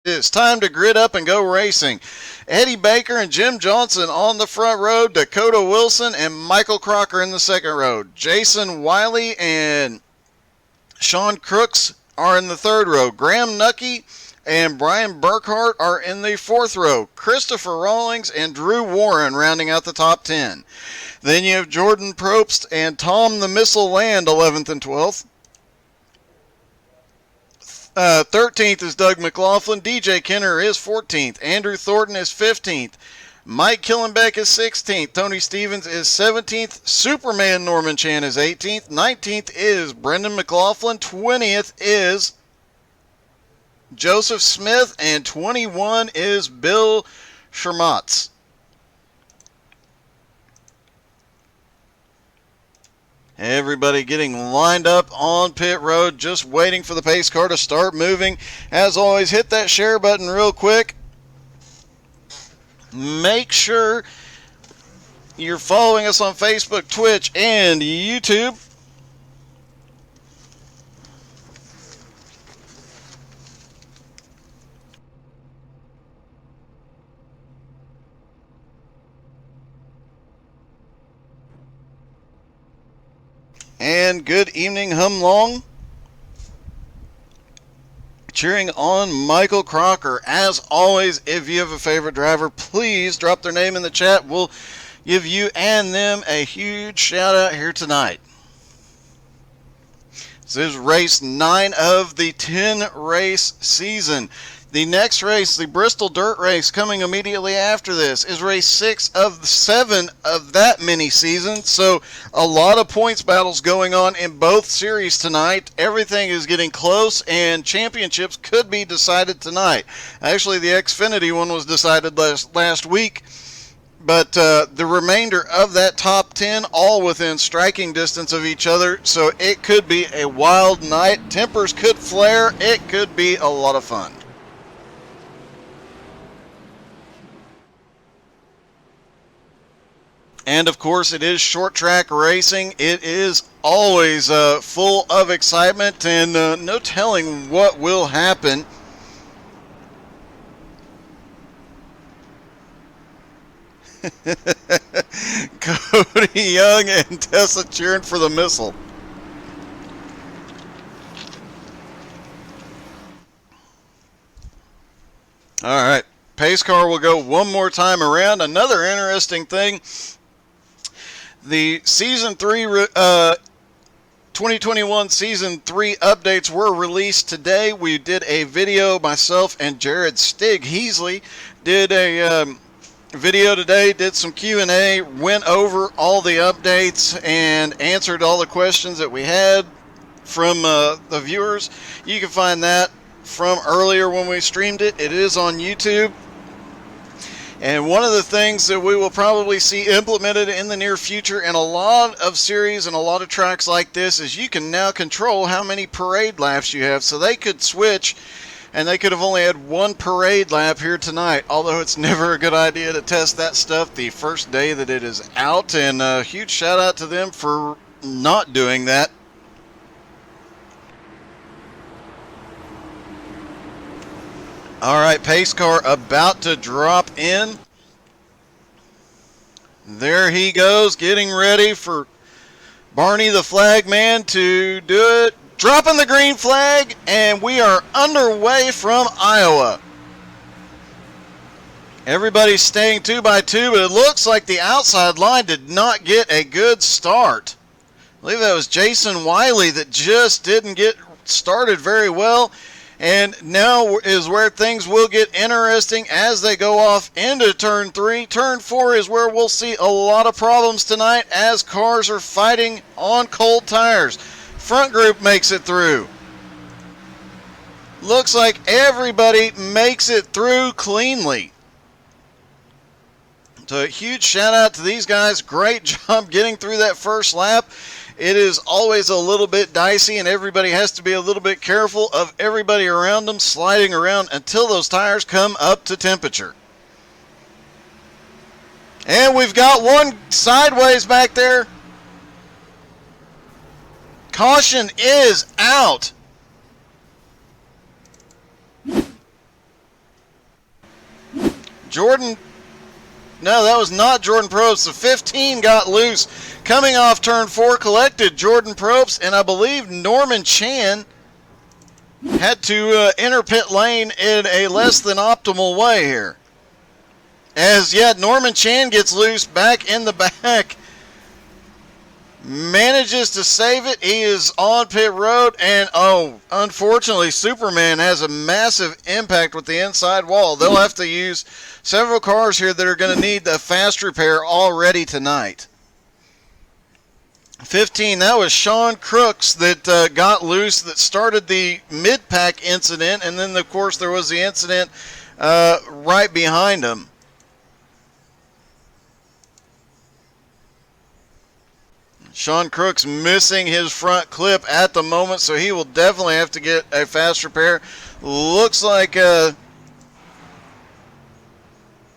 It's time to grid up and go racing. Eddie Baker and Jim Johnson on the front row. Dakota Wilson and Michael Crocker in the second row. Jason Wiley and Sean Crooks are in the third row. Graham Nucky and Brian Burkhart are in the fourth row. Christopher Rawlings and Drew Warren rounding out the top 10. Then you have Jordan Probst and Tom the Missile Land, 11th and 12th. 13th is Doug McLaughlin. DJ Kenner is 14th. Andrew Thornton is 15th. Mike Killenbeck is 16th. Tony Stevens is 17th. Superman Norman Chan is 18th. 19th is Brendan McLaughlin. 20th is Joseph Smith. And 21 is Bill Shermatz. Everybody getting lined up on pit road, just waiting for the pace car to start moving. As always, hit that share button real quick. Make sure you're following us on Facebook, Twitch, and YouTube. And good evening, Humlong. Cheering on Michael Crocker. As always, if you have a favorite driver, please drop their name in the chat. We'll give you and them a huge shout out here tonight. This is race 9 of the 10 race season. The next race, the Bristol Dirt Race, coming immediately after this, is race 6 of 7 of that mini season. So a lot of points battles going on in both series tonight. Everything is getting close, and championships could be decided tonight. Actually, the XFinity one was decided last week. But the remainder of that top 10, all within striking distance of each other. So it could be a wild night. Tempers could flare. It could be a lot of fun. And of course, it is short track racing. It is always full of excitement, and no telling what will happen. Cody Young and Tessa cheering for the missile. All right, pace car will go one more time around. Another interesting thing. The Season 3, 2021 Season 3 updates were released today. We did a video, myself and Jared Stig Heasley did a video today, did some Q&A, went over all the updates and answered all the questions that we had from the viewers. You can find that from earlier when we streamed it. It is on YouTube. And one of the things that we will probably see implemented in the near future in a lot of series and a lot of tracks like this is you can now control how many parade laps you have. So they could switch, and they could have only had one parade lap here tonight, although it's never a good idea to test that stuff the first day that it is out. And a huge shout out to them for not doing that. All right, pace car about to drop in. There he goes, getting ready for Barney the flag man to do it. Dropping the green flag, and we are underway from Iowa. Everybody's staying 2 by 2, but it looks like the outside line did not get a good start. I believe that was Jason Wiley that just didn't get started very well. And now is where things will get interesting as they go off into Turn 3. Turn 4 is where we'll see a lot of problems tonight as cars are fighting on cold tires. Front group makes it through. Looks like everybody makes it through cleanly. So a huge shout out to these guys. Great job getting through that first lap. It is always a little bit dicey, and everybody has to be a little bit careful of everybody around them sliding around until those tires come up to temperature. And we've got one sideways back there. Caution is out. Jordan, no, that was not Jordan Probst. The 15 got loose. Coming off turn 4, collected Jordan Probst, and I believe Norman Chan had to enter pit lane in a less than optimal way here. As yet, Norman Chan gets loose back in the back. Manages to save it. He is on pit road, and unfortunately, Superman has a massive impact with the inside wall. They'll have to use several cars here that are going to need a fast repair already tonight. 15, that was Sean Crooks that got loose, that started the mid-pack incident, and then, of course, there was the incident right behind him. Sean Crooks missing his front clip at the moment, so he will definitely have to get a fast repair. Looks like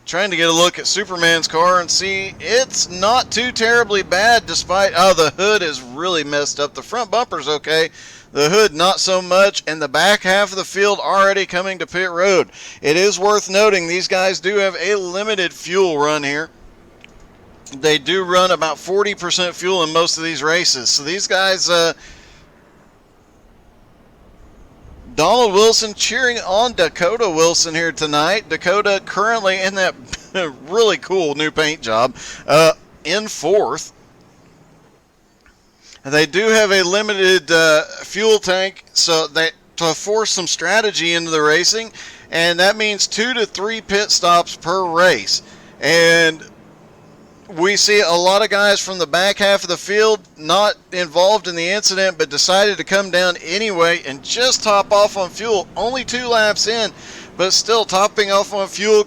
trying to get a look at Superman's car and see it's not too terribly bad, despite the hood is really messed up. The front bumper's okay, the hood not so much, and the back half of the field already coming to pit road. It is worth noting these guys do have a limited fuel run here. They do run about 40% fuel in most of these races. So these guys, Donald Wilson cheering on Dakota Wilson here tonight. Dakota currently in that really cool new paint job in 4th. They do have a limited fuel tank, so to force some strategy into the racing, and that means 2 to 3 pit stops per race. And we see a lot of guys from the back half of the field not involved in the incident, but decided to come down anyway and just top off on fuel. Only 2 laps in, but still topping off on fuel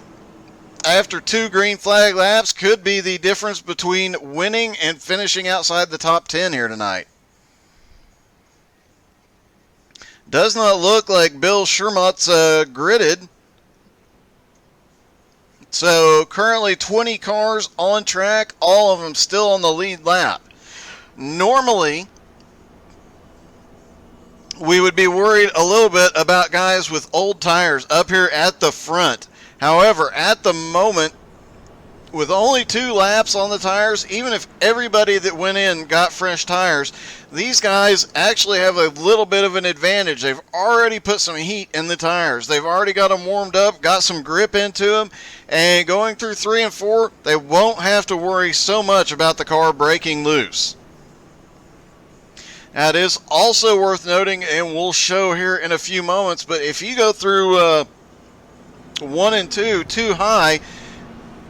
after 2 green flag laps could be the difference between winning and finishing outside the top 10 here tonight. Does not look like Bill Shermott's gridded. So currently 20 cars on track, all of them still on the lead lap. Normally, we would be worried a little bit about guys with old tires up here at the front. However, at the moment, with only 2 laps on the tires, even if everybody that went in got fresh tires, these guys actually have a little bit of an advantage. They've already put some heat in the tires. They've already got them warmed up, got some grip into them, and going through 3 and 4, they won't have to worry so much about the car breaking loose. Now, it is also worth noting, and we'll show here in a few moments, but if you go through 1 and 2 too high,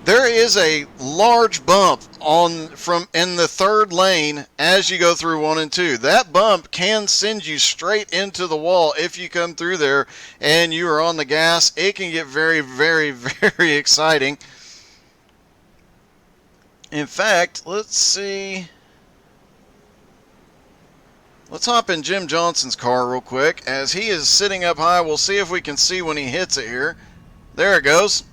there is a large bump in the 3rd lane as you go through 1 and 2. That bump can send you straight into the wall if you come through there and you are on the gas. It can get very, very, very exciting. In fact, let's see. Let's hop in Jim Johnson's car real quick. As he is sitting up high, we'll see if we can see when he hits it here. There it goes.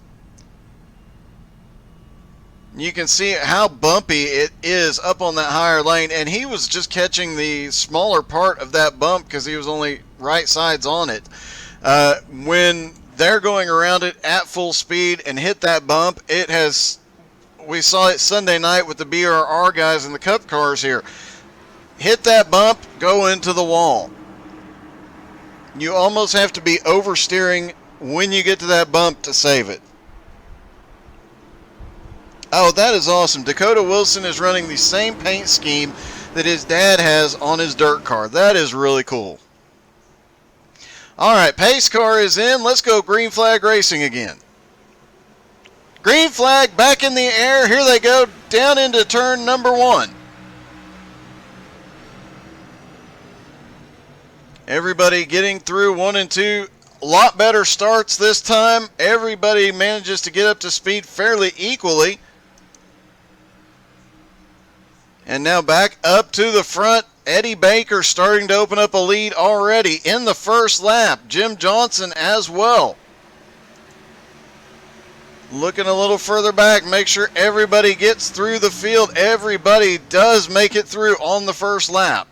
You can see how bumpy it is up on that higher lane, and he was just catching the smaller part of that bump because he was only right sides on it. When they're going around it at full speed and hit that bump, we saw it Sunday night with the BRR guys in the Cup cars here. Hit that bump, go into the wall. You almost have to be oversteering when you get to that bump to save it. Oh, that is awesome. Dakota Wilson is running the same paint scheme that his dad has on his dirt car. That is really cool. All right, pace car is in. Let's go green flag racing again. Green flag back in the air. Here they go down into turn number 1. Everybody getting through 1 and 2. A lot better starts this time. Everybody manages to get up to speed fairly equally. And now back up to the front. Eddie Baker starting to open up a lead already in the first lap. Jim Johnson as well. Looking a little further back, make sure everybody gets through the field. Everybody does make it through on the first lap.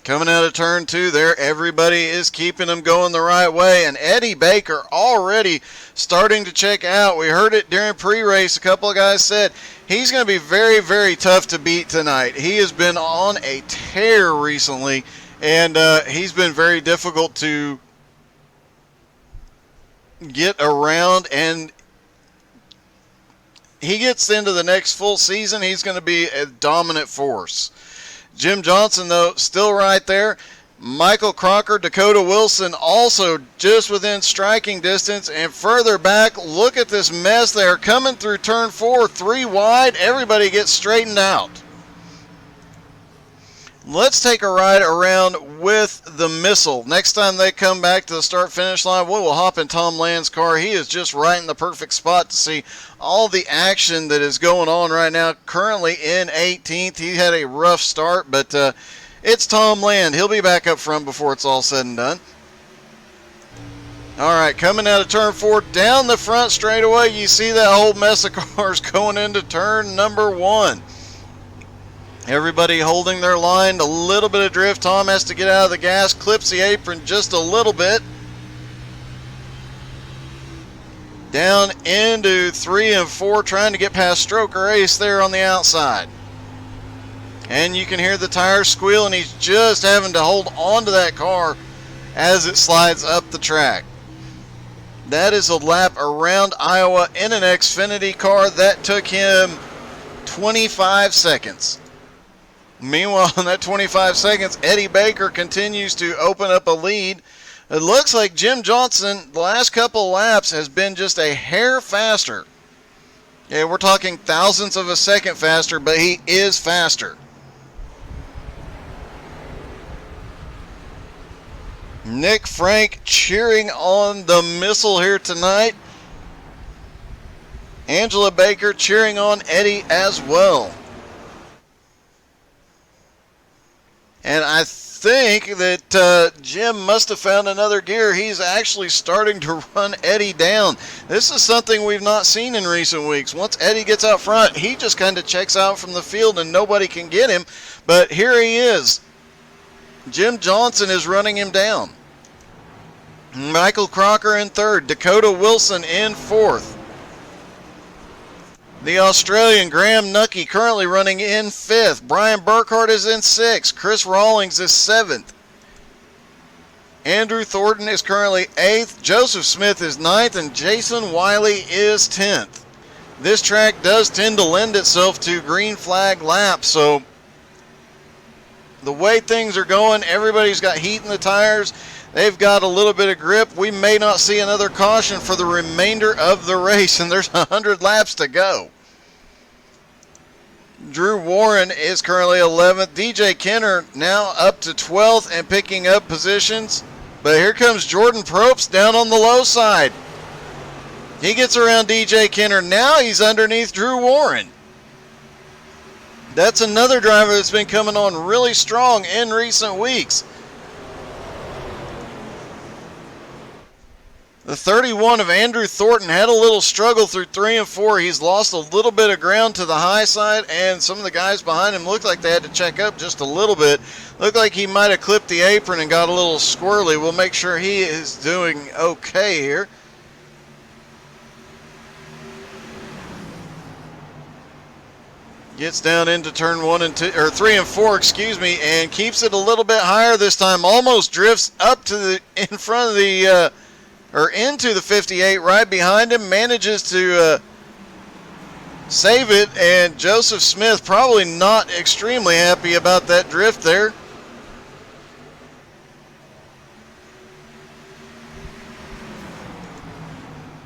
Coming out of turn 2 there, everybody is keeping them going the right way. And Eddie Baker already starting to check out. We heard it during pre-race. A couple of guys said he's going to be very, very tough to beat tonight. He has been on a tear recently, and he's been very difficult to get around. And he gets into the next full season, he's going to be a dominant force. Jim Johnson, though, still right there. Michael Crocker, Dakota Wilson also just within striking distance. And further back, look at this mess there. Coming through turn 4, 3 wide. Everybody gets straightened out. Let's take a ride around with the Missile. Next time they come back to the start-finish line, we will hop in Tom Land's car. He is just right in the perfect spot to see all the action that is going on right now. Currently in 18th. He had a rough start, but it's Tom Land. He'll be back up front before it's all said and done. All right, coming out of turn 4, down the front straightaway, you see that whole mess of cars going into turn number 1. Everybody holding their line, a little bit of drift. Tom has to get out of the gas, clips the apron just a little bit. Down into 3 and 4, trying to get past Stroker Ace there on the outside. And you can hear the tires squeal, and he's just having to hold on to that car as it slides up the track. That is a lap around Iowa in an XFinity car. That took him 25 seconds. Meanwhile, in that 25 seconds, Eddie Baker continues to open up a lead. It looks like Jim Johnson, the last couple laps, has been just a hair faster. Yeah, we're talking thousandths of a second faster, but he is faster. Nick Frank cheering on the Missile here tonight. Angela Baker cheering on Eddie as well. And I think that Jim must have found another gear. He's actually starting to run Eddie down. This is something we've not seen in recent weeks. Once Eddie gets out front, he just kind of checks out from the field and nobody can get him. But here he is. Jim Johnson is running him down. Michael Crocker in 3rd. Dakota Wilson in 4th. The Australian Graham Nucky currently running in 5th. Brian Burkhart is in 6th. Chris Rawlings is 7th. Andrew Thornton is currently 8th. Joseph Smith is 9th. And Jason Wiley is 10th. This track does tend to lend itself to green flag laps. So the way things are going, everybody's got heat in the tires. They've got a little bit of grip. We may not see another caution for the remainder of the race. And there's 100 laps to go. Drew Warren is currently 11th. DJ Kenner now up to 12th and picking up positions. But here comes Jordan Probst down on the low side. He gets around DJ Kenner. Now he's underneath Drew Warren. That's another driver that's been coming on really strong in recent weeks. The 31 of Andrew Thornton had a little struggle through 3 and 4. He's lost a little bit of ground to the high side, and some of the guys behind him looked like they had to check up just a little bit. Looked like he might have clipped the apron and got a little squirrely. We'll make sure he is doing okay here. Gets down into turn 1 and 2, or 3 and 4, excuse me, and keeps it a little bit higher this time. Almost drifts up to the in front of the or into the 58 right behind him, manages to save it, and Joseph Smith probably not extremely happy about that drift there.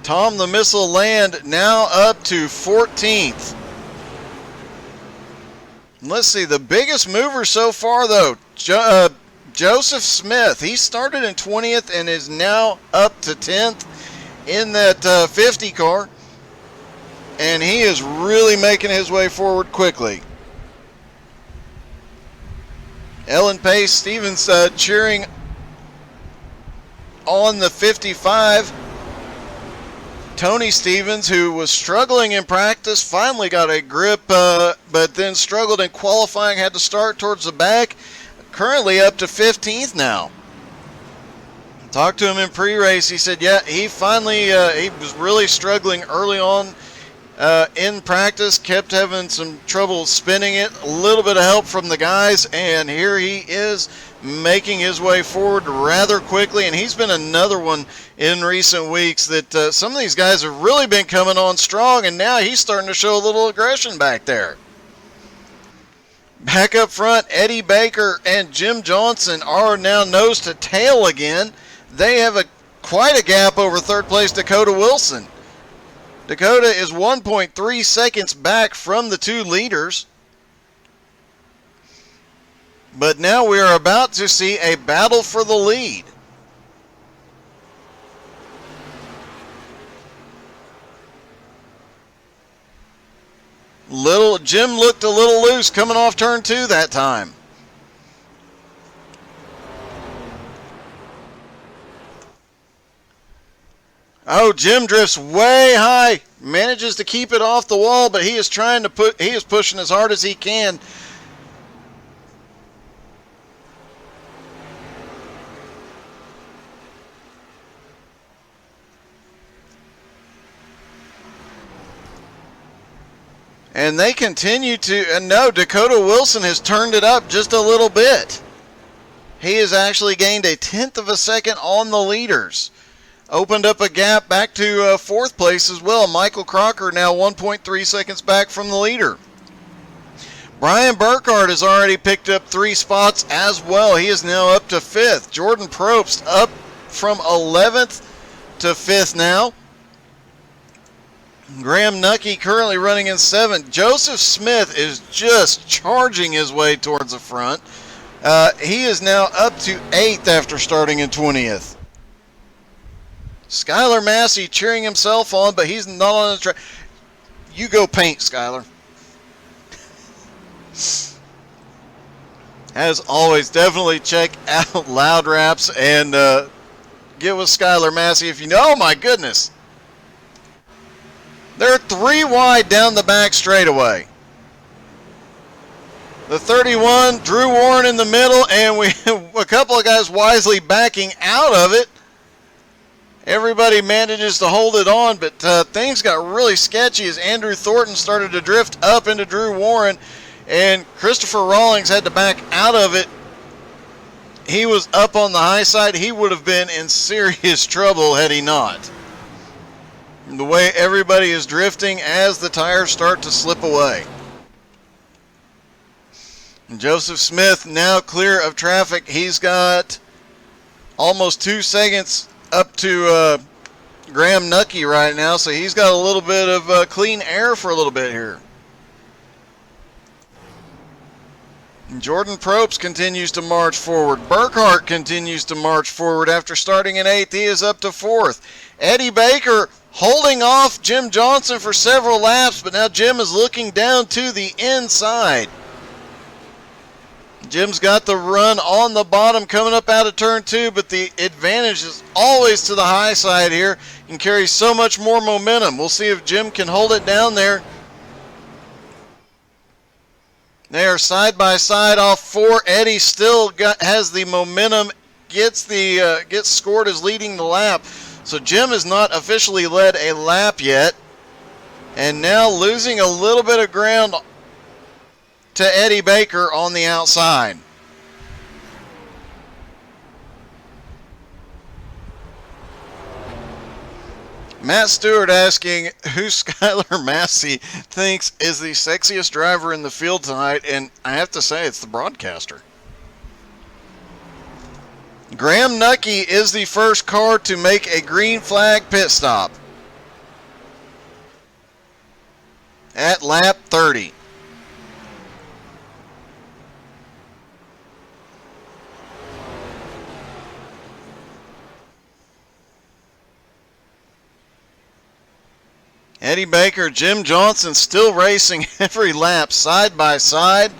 Tom the Missile Land now up to 14th. Let's see, the biggest mover so far though, Joseph Smith. He started in 20th and is now up to 10th in that 50 car. And he is really making his way forward quickly. Ellen Pace Stevens cheering on the 55. Tony Stevens, who was struggling in practice, finally got a grip, but then struggled in qualifying, had to start towards the back. currently up to 15th now. Talked to him in pre-race. He said, yeah, he finally, he was really struggling early on in practice, kept having some trouble spinning it, a little bit of help from the guys, and here he is making his way forward rather quickly. And he's been another one in recent weeks that some of these guys have really been coming on strong, and now he's starting to show a little aggression back there. Back up front, Eddie Baker and Jim Johnson are now nose to tail again. They have quite a gap over third place Dakota Wilson. Dakota is 1.3 seconds back from the two leaders. But now we are about to see a battle for the lead. Jim looked a little loose coming off turn 2 that time. Oh, Jim drifts way high, manages to keep it off the wall, but he is pushing as hard as he can. And they continue to, and no, Dakota Wilson has turned it up just a little bit. He has actually gained a 1/10 of a second on the leaders. Opened up a gap back to fourth place as well. Michael Crocker now 1.3 seconds back from the leader. Brian Burkhardt has already picked up 3 spots as well. He is now up to 5th. Jordan Probst up from 11th to 5th now. Graham Nucky currently running in 7th. Joseph Smith is just charging his way towards the front. He is now up to 8th after starting in 20th. Skylar Massey cheering himself on, but he's not on the track. You go paint, Skylar. As always, definitely check out Loud Raps and get with Skylar Massey if you know. Oh my goodness. They're 3 wide down the back straightaway. The 31, Drew Warren in the middle, and a couple of guys wisely backing out of it. Everybody manages to hold it on, but things got really sketchy as Andrew Thornton started to drift up into Drew Warren, and Christopher Rawlings had to back out of it. He was up on the high side. He would have been in serious trouble had he not. The way everybody is drifting as the tires start to slip away. And Joseph Smith now clear of traffic. He's got almost 2 seconds up to Graham Nucky right now, so he's got a little bit of clean air for a little bit here. And Jordan Probst continues to march forward. Burkhardt continues to march forward after starting in 8th. He is up to 4th. Eddie Baker holding off Jim Johnson for several laps, but now Jim is looking down to the inside. Jim's got the run on the bottom coming up out of turn 2, but the advantage is always to the high side here and carries so much more momentum. We'll see if Jim can hold it down there. They are side by side off 4. Eddie still has the momentum, gets scored as leading the lap. So Jim has not officially led a lap yet, and now losing a little bit of ground to Eddie Baker on the outside. Matt Stewart asking who Skylar Massey thinks is the sexiest driver in the field tonight, and I have to say it's the broadcaster. Graham Nucky is the first car to make a green flag pit stop at lap 30. Eddie Baker, Jim Johnson still racing every lap side by side.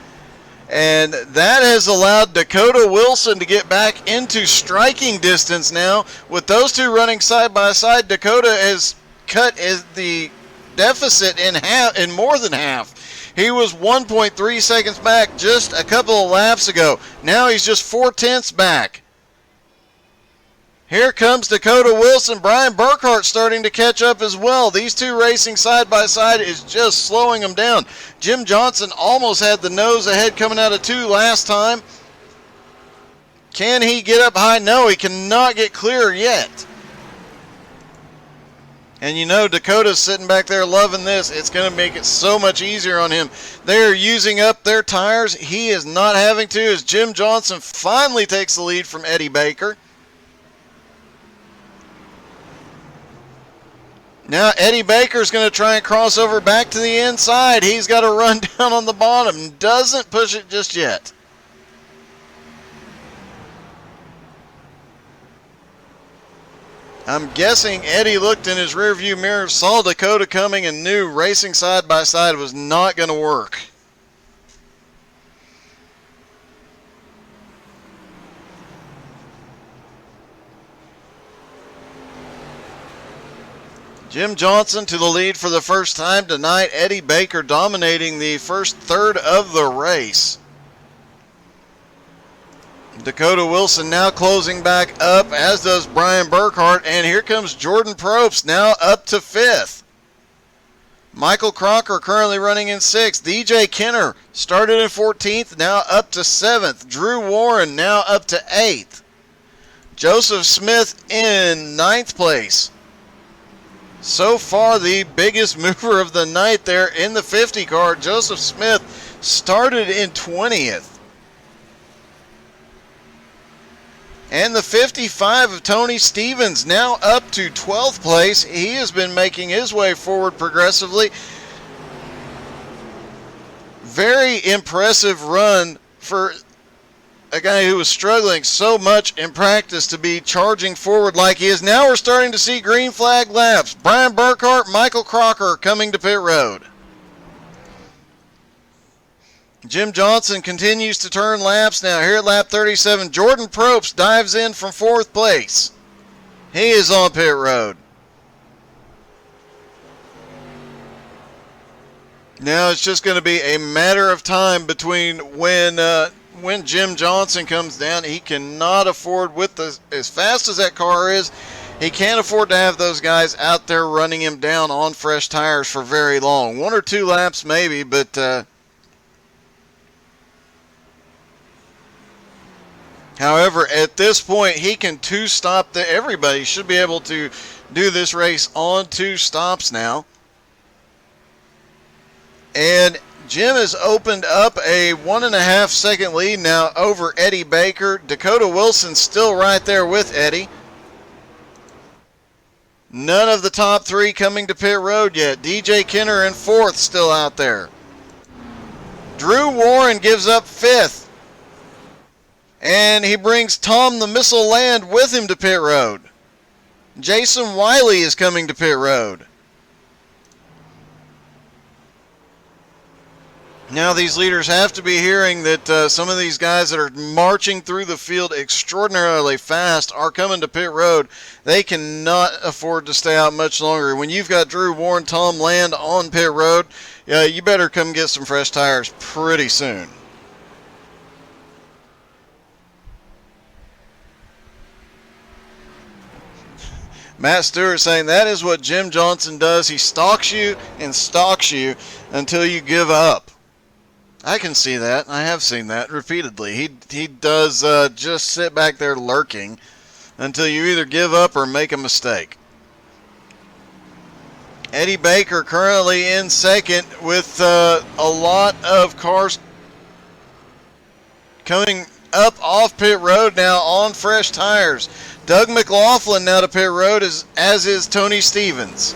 And that has allowed Dakota Wilson to get back into striking distance now. With those two running side by side, Dakota has cut the deficit in more than half. He was 1.3 seconds back just a couple of laps ago. Now he's just 4/10 back. Here comes Dakota Wilson. Brian Burkhart starting to catch up as well. These two racing side by side is just slowing them down. Jim Johnson almost had the nose ahead coming out of 2 last time. Can he get up high? No, he cannot get clear yet. And you know Dakota's sitting back there loving this. It's going to make it so much easier on him. They're using up their tires. He is not having to as Jim Johnson finally takes the lead from Eddie Baker. Now Eddie Baker's going to try and cross over back to the inside. He's got to run down on the bottom. Doesn't push it just yet. I'm guessing Eddie looked in his rearview mirror, saw Dakota coming, and knew racing side by side was not going to work. Jim Johnson to the lead for the first time tonight. Eddie Baker dominating the first third of the race. Dakota Wilson now closing back up, as does Brian Burkhart, and here comes Jordan Probst now up to 5th. Michael Crocker currently running in 6th. DJ Kenner started in 14th, now up to 7th. Drew Warren now up to 8th. Joseph Smith in 9th place. So far the biggest mover of the night there in the 50 car. Joseph Smith started in 20th. And the 55 of Tony Stevens now up to 12th place. He has been making his way forward progressively. Very impressive run for a guy who was struggling so much in practice to be charging forward like he is. Now we're starting to see green flag laps. Brian Burkhart, Michael Crocker coming to pit road. Jim Johnson continues to turn laps now. Here at lap 37, Jordan Probst dives in from 4th place. He is on pit road. Now it's just going to be a matter of time between when Jim Johnson comes down. He cannot afford, as fast as that car is, he can't afford to have those guys out there running him down on fresh tires for very long. 1 or 2 laps maybe, but however, at this point, he can 2-stop. Everybody should be able to do this race on 2 stops now. And Jim has opened up a 1.5 second lead now over Eddie Baker. Dakota Wilson still right there with Eddie. None of the top 3 coming to pit road yet. DJ Kenner in 4th still out there. Drew Warren gives up 5th. And he brings Tom the Missile Land with him to pit road. Jason Wiley is coming to pit road. Now these leaders have to be hearing that some of these guys that are marching through the field extraordinarily fast are coming to pit road. They cannot afford to stay out much longer. When you've got Drew Warren, Tom Land on pit road, you better come get some fresh tires pretty soon. Matt Stewart saying that is what Jim Johnson does. He stalks you and stalks you until you give up. I can see that. I have seen that repeatedly. He does just sit back there lurking until you either give up or make a mistake. Eddie Baker currently in 2nd with a lot of cars coming up off pit road now on fresh tires. Doug McLaughlin now to pit road, as is Tony Stevens.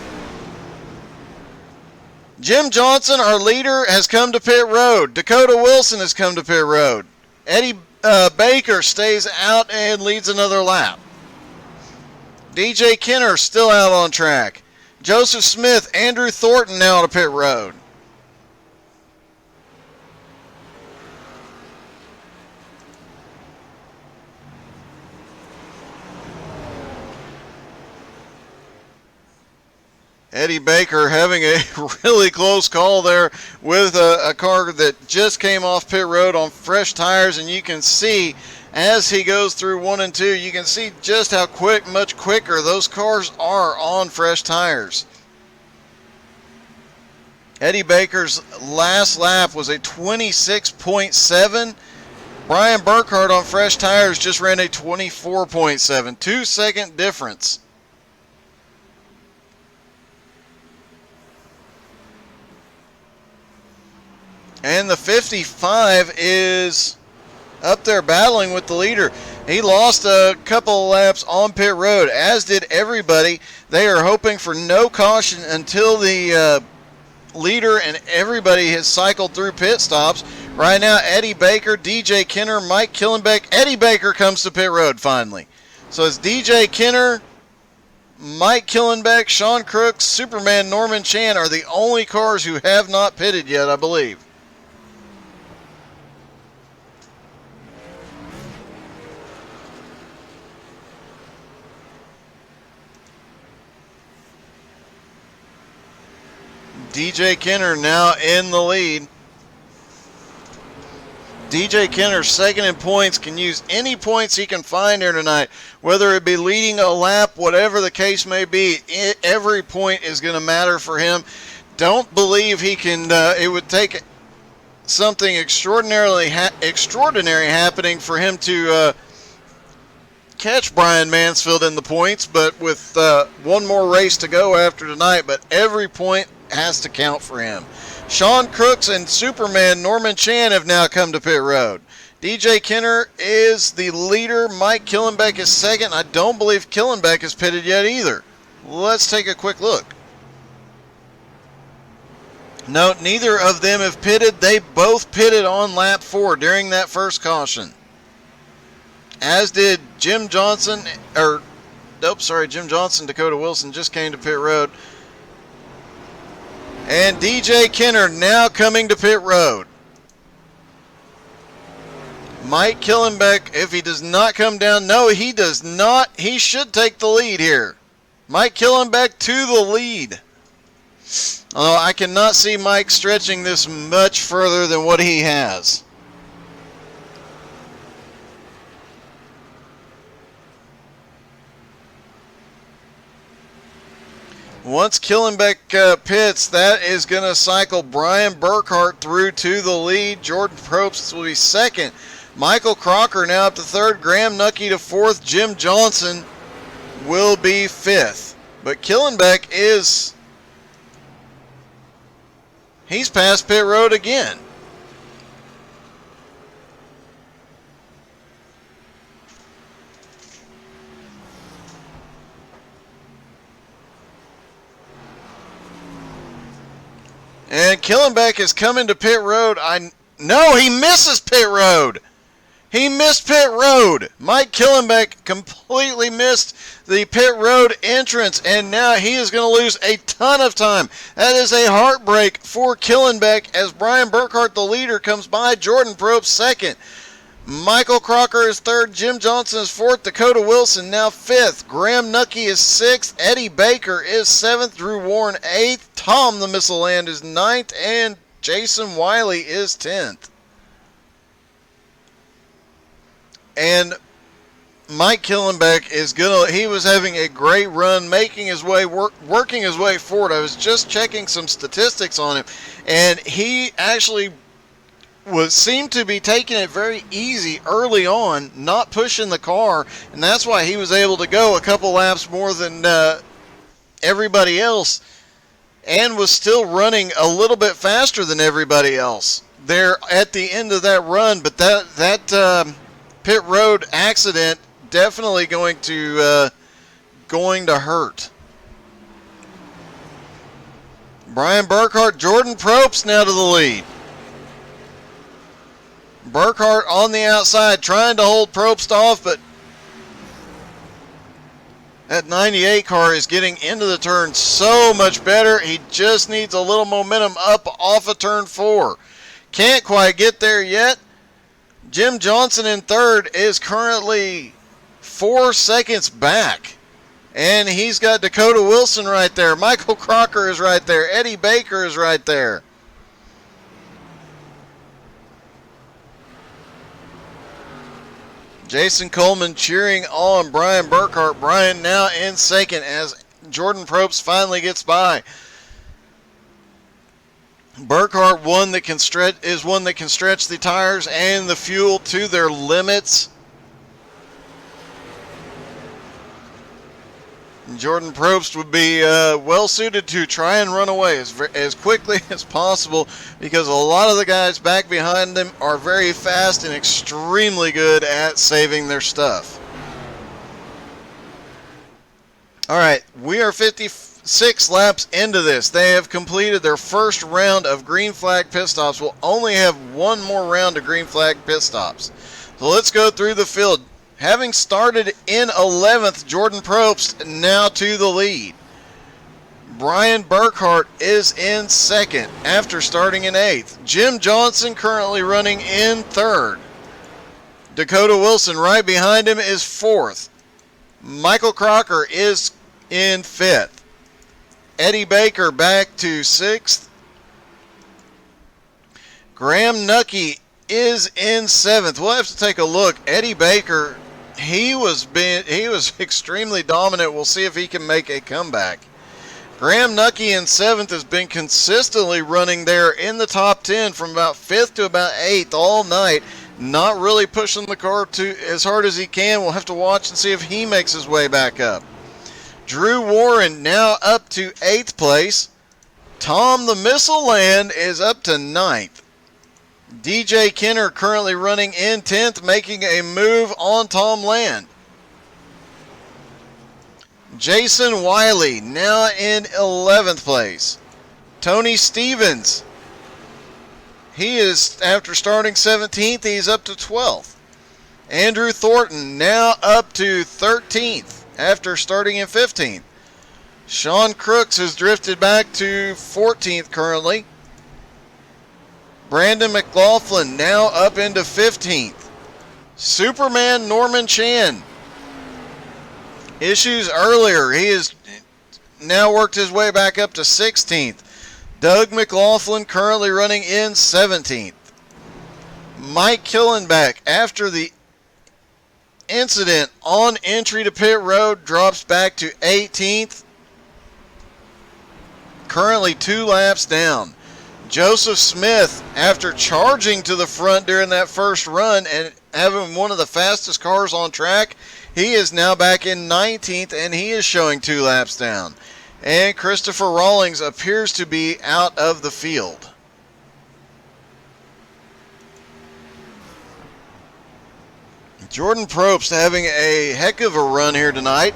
Jim Johnson, our leader, has come to pit road. Dakota Wilson has come to pit road. Eddie Baker stays out and leads another lap. DJ Kenner still out on track. Joseph Smith, Andrew Thornton now to pit road. Eddie Baker having a really close call there with a car that just came off pit road on fresh tires, and you can see as he goes through 1 and 2, you can see just how much quicker those cars are on fresh tires. Eddie Baker's last lap was a 26.7. Brian Burkhart on fresh tires just ran a 24.7. 2-second difference. And the 55 is up there battling with the leader. He lost a couple of laps on pit road, as did everybody. They are hoping for no caution until the leader and everybody has cycled through pit stops. Right now, Eddie Baker, DJ Kenner, Mike Killenbeck. Eddie Baker comes to pit road finally. So it's DJ Kenner, Mike Killenbeck, Sean Crooks, Superman Norman Chan are the only cars who have not pitted yet, I believe. DJ Kenner now in the lead. DJ Kenner, second in points, can use any points he can find here tonight, whether it be leading a lap, whatever the case may be. Every point is going to matter for him. Don't believe he can. It would take something extraordinary happening for him to catch Brian Mansfield in the points, but with one more race to go after tonight, but every point has to count for him. Sean Crooks and Superman Norman Chan have now come to pit road. DJ Kenner is the leader. Mike Killenbeck is second. I don't believe Killenbeck has pitted yet either. Let's take a quick look. No, neither of them have pitted. They both pitted on lap 4 during that first caution. As did Jim Johnson, Jim Johnson, Dakota Wilson just came to pit road. And DJ Kenner now coming to pit road. Mike Killenbeck, if he does not come down, no, he does not. He should take the lead here. Mike Killenbeck to the lead. Although I cannot see Mike stretching this much further than what he has. Once Killenbeck pits, that is going to cycle Brian Burkhart through to the lead. Jordan Probst will be second. Michael Crocker now up to third. Graham Nucky to fourth. Jim Johnson will be fifth. But Killenbeck he's past pit road again. And Killenbeck is coming to pit road. No, he misses pit road. He missed pit road. Mike Killenbeck completely missed the pit road entrance, and now he is going to lose a ton of time. That is a heartbreak for Killenbeck as Brian Burkhart, the leader, comes by. Jordan Probst second. Michael Crocker is third. Jim Johnson is fourth. Dakota Wilson now fifth. Graham Nucky is sixth. Eddie Baker is seventh. Drew Warren eighth. Tom the Missile Land is ninth. And Jason Wiley is 10th. And Mike Killenbeck he was having a great run, making his way, working his way forward. I was just checking some statistics on him, and he actually seemed to be taking it very easy early on, not pushing the car, and that's why he was able to go a couple laps more than everybody else, and was still running a little bit faster than everybody else there at the end of that run. But that pit road accident definitely going to hurt. Brian Burkhart, Jordan Probst now to the lead. Burkhart on the outside trying to hold Probst off, but that 98 car is getting into the turn so much better. He just needs a little momentum up off of turn 4. Can't quite get there yet. Jim Johnson in third is currently 4 seconds back. And he's got Dakota Wilson right there. Michael Crocker is right there. Eddie Baker is right there. Jason Coleman cheering on Brian Burkhart. Brian now in second as Jordan Probst finally gets by. Burkhart is one that can stretch the tires and the fuel to their limits. Jordan Probst would be well suited to try and run away as quickly as possible, because a lot of the guys back behind them are very fast and extremely good at saving their stuff. All right, we are 56 laps into this. They have completed their first round of green flag pit stops. We'll only have one more round of green flag pit stops. So let's go through the field. Having started in 11th, Jordan Probst now to the lead. Brian Burkhart is in second after starting in 8th. Jim Johnson currently running in 3rd. Dakota Wilson right behind him is 4th. Michael Crocker is in 5th. Eddie Baker back to 6th. Graham Nucky is in 7th. We'll have to take a look. Eddie Baker, he was extremely dominant. We'll see if he can make a comeback. Graham Nucky in 7th has been consistently running there in the top 10 from about 5th to about 8th all night. Not really pushing the car as hard as he can. We'll have to watch and see if he makes his way back up. Drew Warren now up to 8th place. Tom the Missile Land is up to 9th. DJ Kenner currently running in 10th, making a move on Tom Land. Jason Wiley now in 11th place. Tony Stevens, he is, after starting 17th, he's up to 12th. Andrew Thornton now up to 13th after starting in 15th. Sean Crooks has drifted back to 14th currently. Brandon McLaughlin now up into 15th. Superman Norman Chan. Issues earlier. He has now worked his way back up to 16th. Doug McLaughlin currently running in 17th. Mike Killenbeck, after the incident on entry to pit road, drops back to 18th. Currently 2 laps down. Joseph Smith, after charging to the front during that first run and having one of the fastest cars on track, he is now back in 19th and he is showing 2 laps down. And Christopher Rawlings appears to be out of the field. Jordan Probst having a heck of a run here tonight.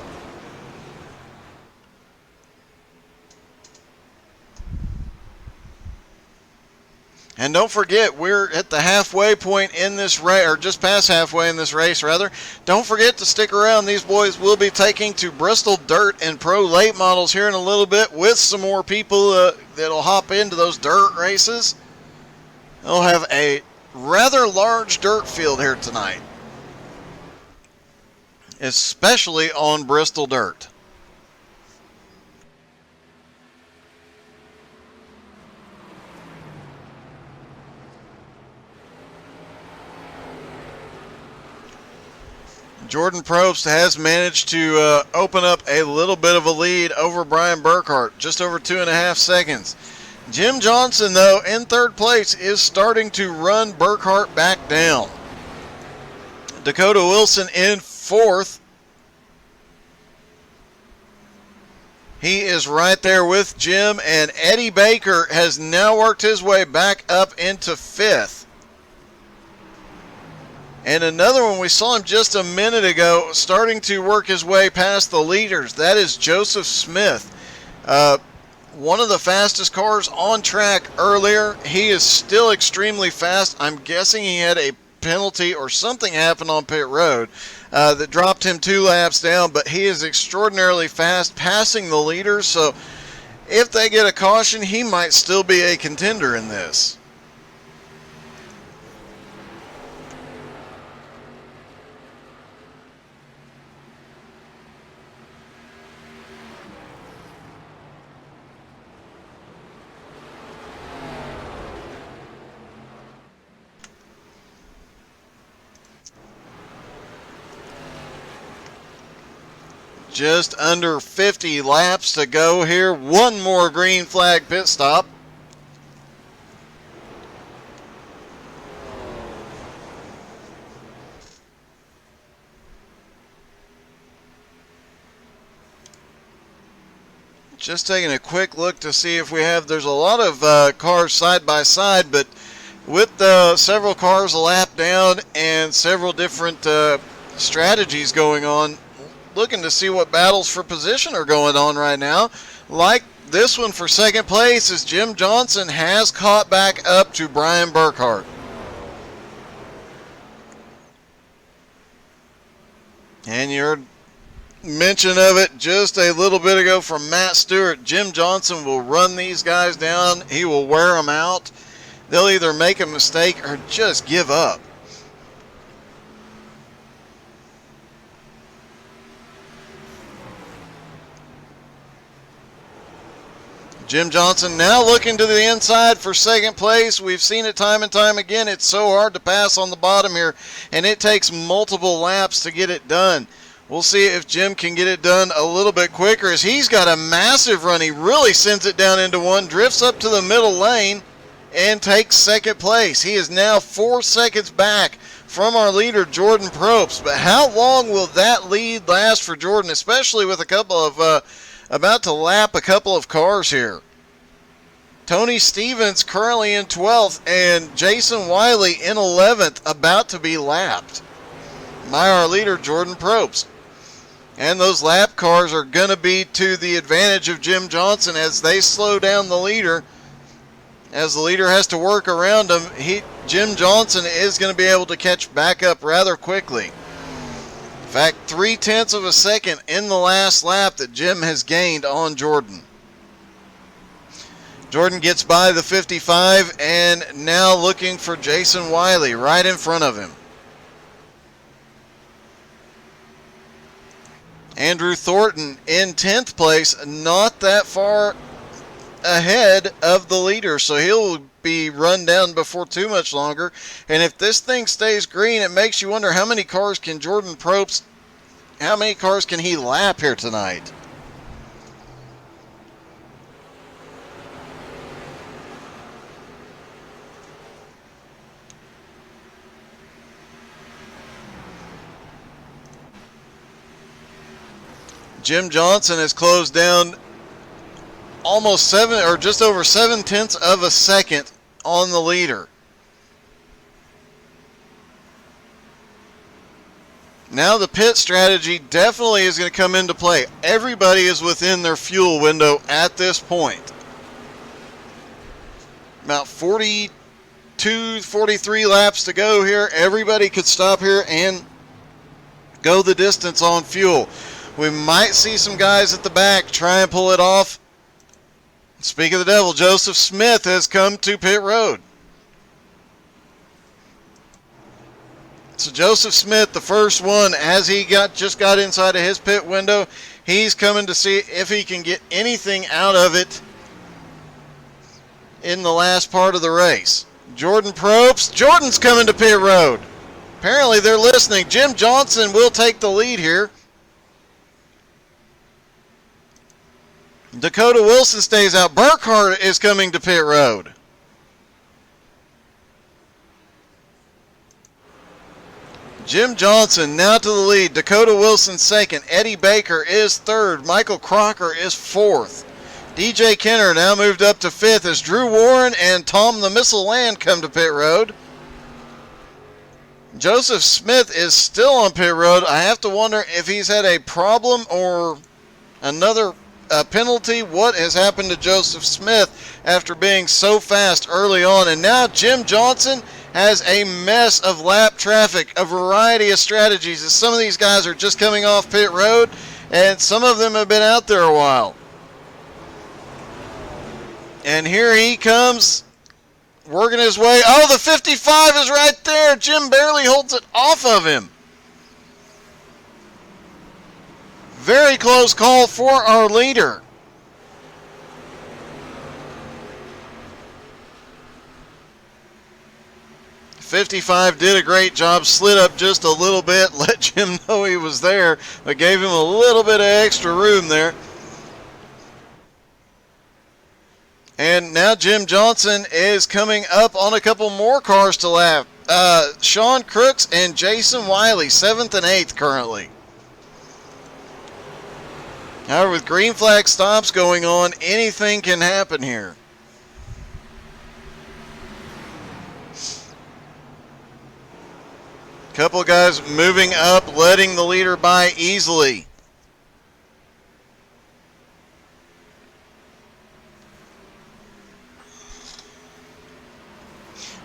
And don't forget, we're at the halfway point in this race, or just past halfway in this race, rather. Don't forget to stick around. These boys will be taking to Bristol Dirt and Pro Late Models here in a little bit with some more people that'll hop into those dirt races. They'll have a rather large dirt field here tonight, especially on Bristol Dirt. Jordan Probst has managed to open up a little bit of a lead over Brian Burkhart, just over 2.5 seconds. Jim Johnson, though, in 3rd place, is starting to run Burkhart back down. Dakota Wilson in 4th. He is right there with Jim, and Eddie Baker has now worked his way back up into 5th. And another one, we saw him just a minute ago, starting to work his way past the leaders. That is Joseph Smith. One of the fastest cars on track earlier. He is still extremely fast. I'm guessing he had a penalty or something happened on pit road that dropped him 2 laps down. But he is extraordinarily fast, passing the leaders. So if they get a caution, he might still be a contender in this. Just under 50 laps to go here. One more green flag pit stop. Just taking a quick look to see if we have, there's a lot of cars side by side, but with several cars a lap down and several different strategies going on, looking to see what battles for position are going on right now. Like this one for second place, as Jim Johnson has caught back up to Brian Burkhart. And your mention of it just a little bit ago from Matt Stewart, Jim Johnson will run these guys down. He will wear them out. They'll either make a mistake or just give up. Jim Johnson now looking to the inside for second place. We've seen it time and time again. It's so hard to pass on the bottom here, and it takes multiple laps to get it done. We'll see if Jim can get it done a little bit quicker, as he's got a massive run. He really sends it down into one, drifts up to the middle lane, and takes second place. He is now 4 seconds back from our leader, Jordan Probst. But how long will that lead last for Jordan, especially with a couple of about to lap a couple of cars here? Tony Stevens currently in 12th, and Jason Wiley in 11th, about to be lapped by our leader, Jordan Probst. And those lap cars are going to be to the advantage of Jim Johnson as they slow down the leader. As the leader has to work around him, Jim Johnson is going to be able to catch back up rather quickly. In fact, 0.3 of a second in the last lap that Jim has gained on Jordan. Jordan gets by the 55 and now looking for Jason Wiley right in front of him. Andrew Thornton in 10th place, not that far ahead of the leader, so he'll be run down before too much longer. And if this thing stays green, it makes you wonder how many cars can Jordan Probst, how many cars can he lap here tonight? Jim Johnson has closed down almost just over 0.7 of a second on the leader. Now the pit strategy definitely is going to come into play. Everybody is within their fuel window at this point. About 42, 43 laps to go here. Everybody could stop here and go the distance on fuel. We might see some guys at the back try and pull it off. Speak of the devil, Joseph Smith has come to pit road. So Joseph Smith, the first one, as he just got inside of his pit window, he's coming to see if he can get anything out of it in the last part of the race. Jordan Probst, Jordan's coming to pit road. Apparently they're listening. Jim Johnson will take the lead here. Dakota Wilson stays out. Burkhart is coming to pit road. Jim Johnson now to the lead. Dakota Wilson second. Eddie Baker is third. Michael Crocker is fourth. DJ Kenner now moved up to fifth as Drew Warren and Tom the Missile Land come to pit road. Joseph Smith is still on pit road. I have to wonder if he's had a problem or another penalty. What has happened to Joseph Smith after being so fast early on? And now Jim Johnson has a mess of lap traffic, a variety of strategies, as some of these guys are just coming off pit road and some of them have been out there a while. And here he comes, working his way. Oh, the 55 is right there. Jim barely holds it off of him. Very close call for our leader. 55 did a great job, slid up just a little bit, let Jim know he was there, but gave him a little bit of extra room there. And now Jim Johnson is coming up on a couple more cars to lap. Sean Crooks and Jason Wiley, 7th and 8th currently. However, with green flag stops going on, anything can happen here. Couple guys moving up, letting the leader by easily.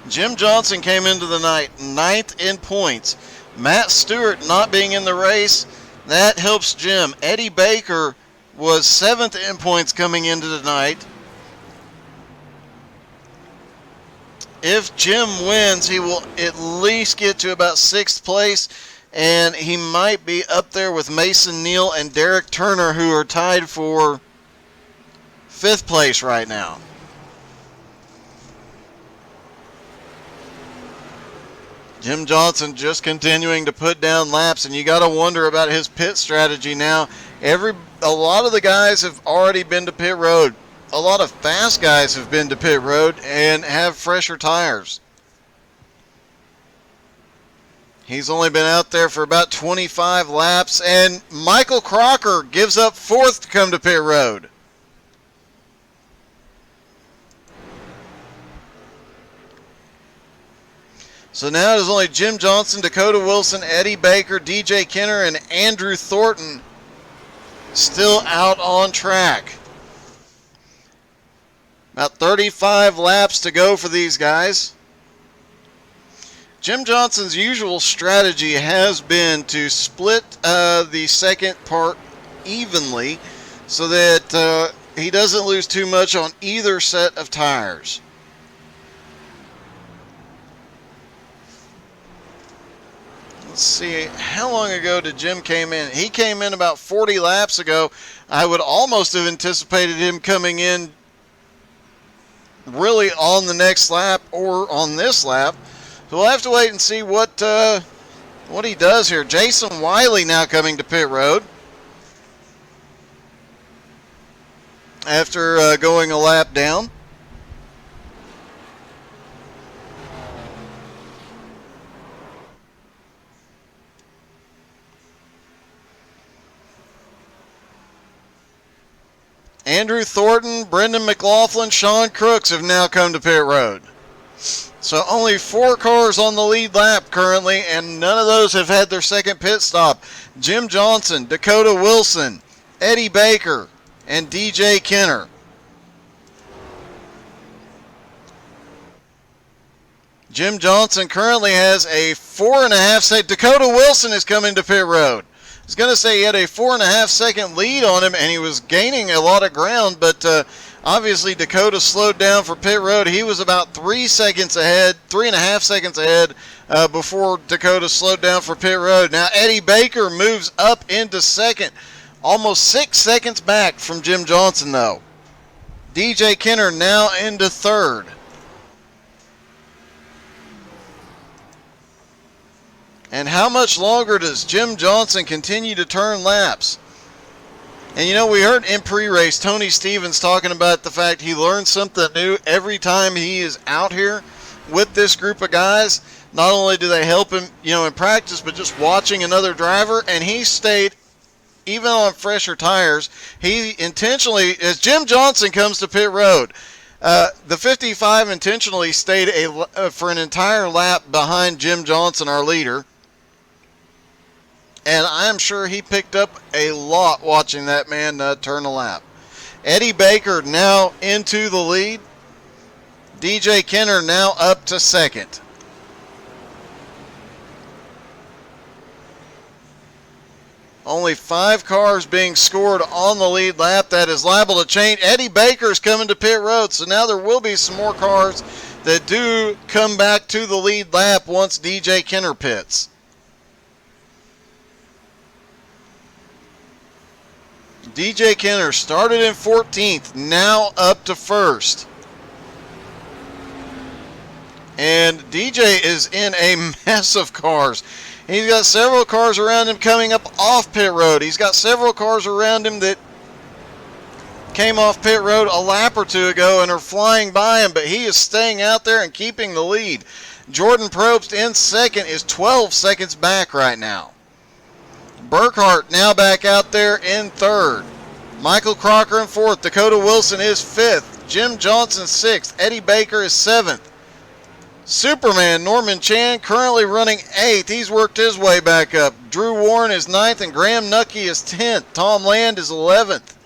Jim Johnson came into the night 9th in points. Matt Stewart not being in the race, that helps Jim. Eddie Baker was 7th in points coming into the night. If Jim wins, he will at least get to about 6th place, and he might be up there with Mason Neal and Derek Turner, who are tied for 5th place right now. Jim Johnson just continuing to put down laps, and you got to wonder about his pit strategy now. A lot of the guys have already been to pit road. A lot of fast guys have been to pit road and have fresher tires. He's only been out there for about 25 laps, and Michael Crocker gives up 4th to come to pit road. So now it is only Jim Johnson, Dakota Wilson, Eddie Baker, DJ Kenner, and Andrew Thornton still out on track. About 35 laps to go for these guys. Jim Johnson's usual strategy has been to split the second part evenly so that he doesn't lose too much on either set of tires. Let's see, how long ago did Jim came in? He came in about 40 laps ago. I would almost have anticipated him coming in really on the next lap or on this lap. So we'll have to wait and see what he does here. Jason Wiley now coming to pit road after going a lap down. Andrew Thornton, Brendan McLaughlin, Sean Crooks have now come to pit road. So only 4 cars on the lead lap currently, and none of those have had their second pit stop. Jim Johnson, Dakota Wilson, Eddie Baker, and DJ Kenner. Jim Johnson currently has a 4.5 second. Dakota Wilson is coming to pit road. I was going to say he had a 4.5 second lead on him, and he was gaining a lot of ground, but obviously Dakota slowed down for pit road. He was about 3 seconds ahead, 3.5 seconds ahead before Dakota slowed down for pit road. Now Eddie Baker moves up into second, almost 6 seconds back from Jim Johnson though. DJ Kenner now into third. And how much longer does Jim Johnson continue to turn laps? And you know, we heard in pre-race Tony Stevens talking about the fact he learns something new every time he is out here with this group of guys. Not only do they help him, in practice, but just watching another driver. And he stayed, even on fresher tires, he intentionally, as Jim Johnson comes to pit road, the 55 intentionally stayed for an entire lap behind Jim Johnson, our leader. And I'm sure he picked up a lot watching that man turn a lap. Eddie Baker now into the lead. DJ Kenner now up to second. Only 5 cars being scored on the lead lap. That is liable to change. Eddie Baker's coming to pit road, so now there will be some more cars that do come back to the lead lap once DJ Kenner pits. DJ Kenner started in 14th, now up to first. And DJ is in a mess of cars. He's got several cars around him coming up off pit road. He's got several cars around him that came off pit road a lap or two ago and are flying by him, but he is staying out there and keeping the lead. Jordan Probst in second is 12 seconds back right now. Burkhart now back out there in third. Michael Crocker in fourth. Dakota Wilson is fifth. Jim Johnson sixth. Eddie Baker is seventh. Superman Norman Chan currently running 8th. He's worked his way back up. Drew Warren is 9th and Graham Nucky is 10th. Tom Land is 11th.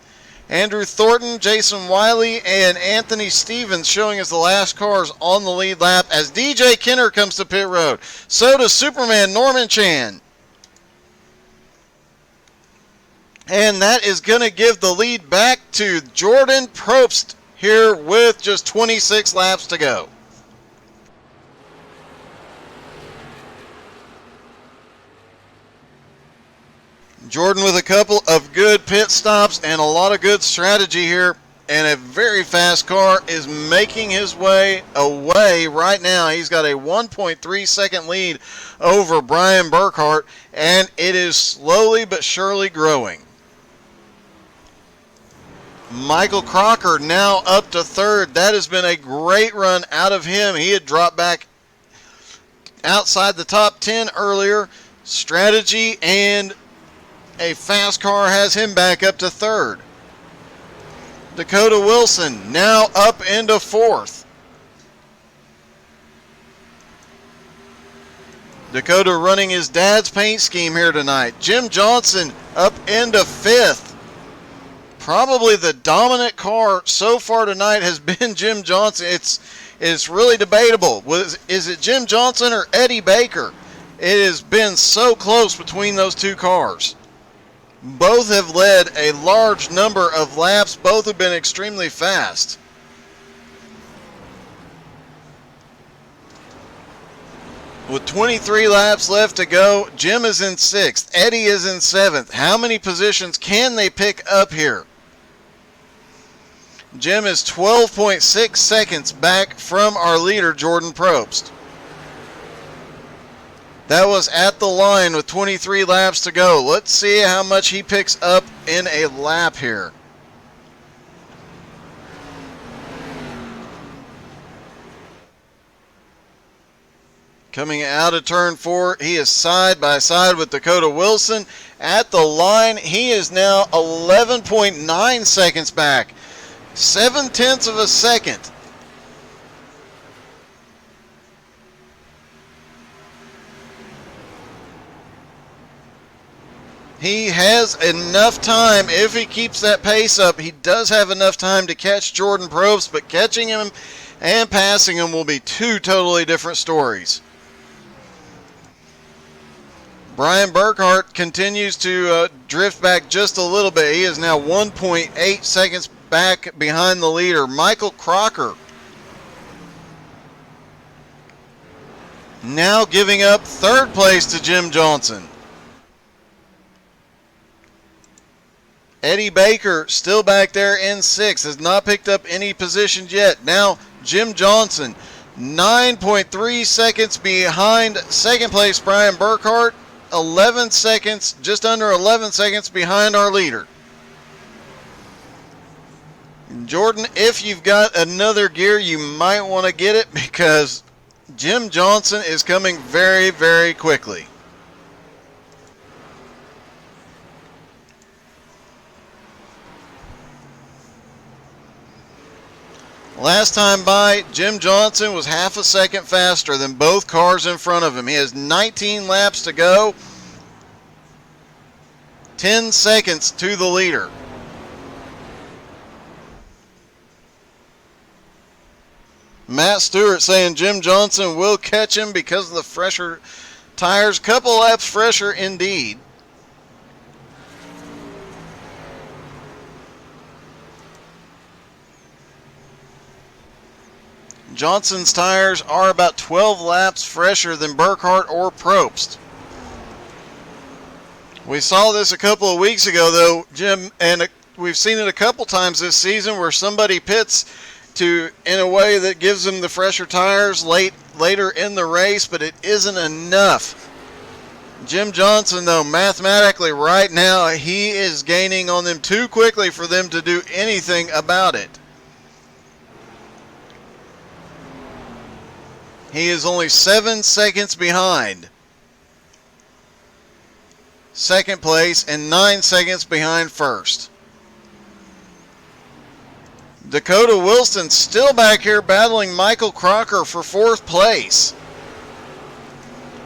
Andrew Thornton, Jason Wiley, and Anthony Stevens showing as the last cars on the lead lap as DJ Kenner comes to pit road. So does Superman Norman Chan. And that is going to give the lead back to Jordan Probst here with just 26 laps to go. Jordan with a couple of good pit stops and a lot of good strategy here, and a very fast car is making his way away right now. He's got a 1.3 second lead over Brian Burkhart, and it is slowly but surely growing. Michael Crocker now up to third. That has been a great run out of him. He had dropped back outside the top 10 earlier. Strategy and a fast car has him back up to third. Dakota Wilson now up into fourth. Dakota running his dad's paint scheme here tonight. Jim Johnson up into fifth. Probably the dominant car so far tonight has been Jim Johnson. It's really debatable. Is it Jim Johnson or Eddie Baker? It has been so close between those two cars. Both have led a large number of laps. Both have been extremely fast. With 23 laps left to go, Jim is in 6th. Eddie is in 7th. How many positions can they pick up here? Jim is 12.6 seconds back from our leader, Jordan Probst. That was at the line with 23 laps to go. Let's see how much he picks up in a lap here. Coming out of turn 4, he is side by side with Dakota Wilson. At the line, he is now 11.9 seconds back. 0.7 of a second. He has enough time. If he keeps that pace up, he does have enough time to catch Jordan Probst, but catching him and passing him will be two totally different stories. Brian Burkhart continues to drift back just a little bit. He is now 1.8 seconds back behind the leader, Michael Crocker. Now giving up third place to Jim Johnson. Eddie Baker still back there in 6th, has not picked up any positions yet. Now Jim Johnson, 9.3 seconds behind second place Brian Burkhart, 11 seconds, just under 11 seconds behind our leader. Jordan, if you've got another gear, you might want to get it because Jim Johnson is coming very, very quickly. Last time by, Jim Johnson was half a second faster than both cars in front of him. He has 19 laps to go. 10 seconds to the leader. Matt Stewart saying Jim Johnson will catch him because of the fresher tires. Couple laps fresher indeed. Johnson's tires are about 12 laps fresher than Burkhart or Probst. We saw this a couple of weeks ago, though, Jim, and we've seen it a couple times this season where somebody pits in a way that gives them the fresher tires late later in the race, but it isn't enough. Jim Johnson, though, mathematically right now, he is gaining on them too quickly for them to do anything about it. He is only 7 seconds behind second place and 9 seconds behind first. Dakota Wilson still back here battling Michael Crocker for 4th place.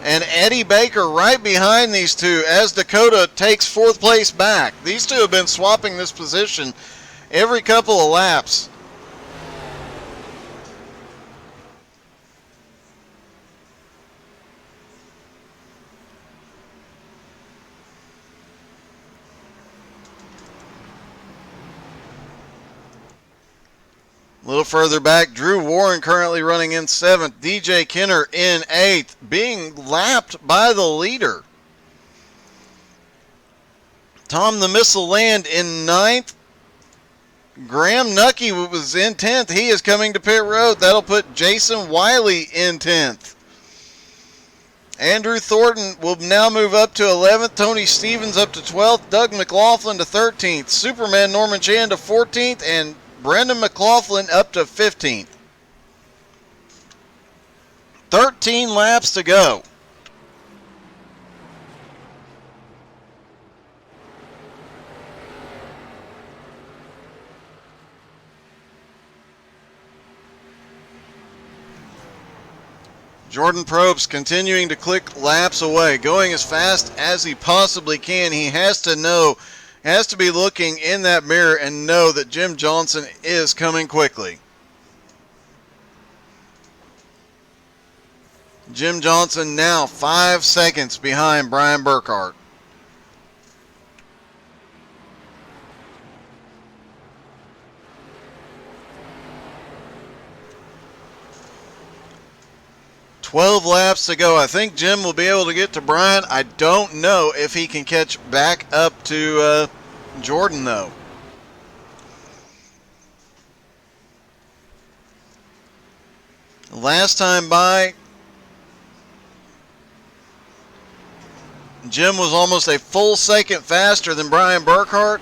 And Eddie Baker right behind these two as Dakota takes 4th place back. These two have been swapping this position every couple of laps. A little further back, Drew Warren currently running in 7th. DJ Kenner in 8th, being lapped by the leader. Tom the Missile Land in 9th. Graham Nucky was in 10th. He is coming to pit road. That'll put Jason Wiley in 10th. Andrew Thornton will now move up to 11th. Tony Stevens up to 12th. Doug McLaughlin to 13th. Superman Norman Chan to 14th. And Brendan McLaughlin up to 15th. 13 laps to go. Jordan Probst continuing to click laps away, going as fast as he possibly can. He has to be looking in that mirror and know that Jim Johnson is coming quickly. Jim Johnson now 5 seconds behind Brian Burkhart. "12 laps to go." I think Jim will be able to get to Brian. I don't know if he can catch back up to Jordan, though. Last time by, Jim was almost a full second faster than Brian Burkhart,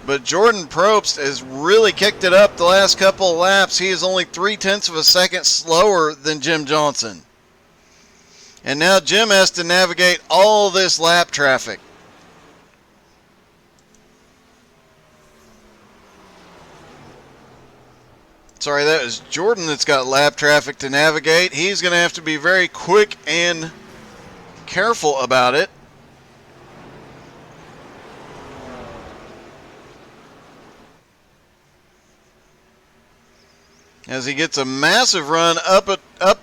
but Jordan Probst has really kicked it up the last couple of laps. He is only 0.3 of a second slower than Jim Johnson. And now Jim has to navigate all this lap traffic. Sorry, that is Jordan that's got lap traffic to navigate. He's going to have to be very quick and careful about it. As he gets a massive run up